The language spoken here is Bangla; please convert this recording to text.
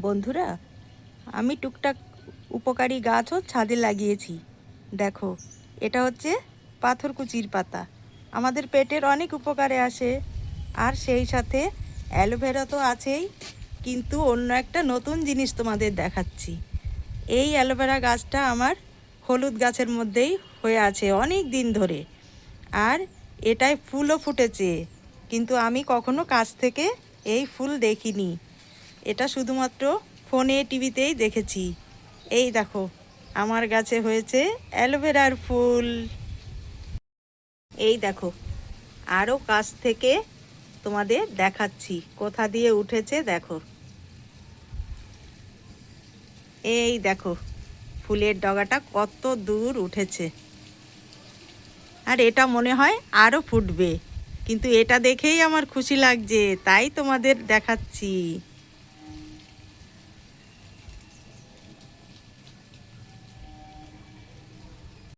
বন্ধুরা, আমি টুকটাক উপকারী গাছও ছাদে লাগিয়েছি। দেখো, এটা হচ্ছে পাথরকুচির পাতা। আমাদের পেটের অনেক উপকারে আসে। আর সেই সাথে অ্যালোভেরা তো আছেই, কিন্তু অন্য একটা নতুন জিনিস তোমাদের দেখাচ্ছি। এই অ্যালোভেরা গাছটা আমার হলুদ গাছের মধ্যেই হয়ে আছে অনেক দিন ধরে। আর এটায় ফুলও ফুটেছে, কিন্তু আমি কখনো কাছ থেকে এই ফুল দেখিনি। এটা শুধুমাত্র ফোনে টিভিতেই দেখেছি। এই দেখো, আমার গাছে হয়েছে অ্যালোভেরার ফুল। এই দেখো, আরও কাছ থেকে তোমাদের দেখাচ্ছি কোথা দিয়ে উঠেছে। দেখো, এই দেখো ফুলের ডগাটা কত দূর উঠেছে। আর এটা মনে হয় আরও ফুটবে, কিন্তু এটা দেখেই আমার খুশি লাগছে, তাই তোমাদের দেখাচ্ছি।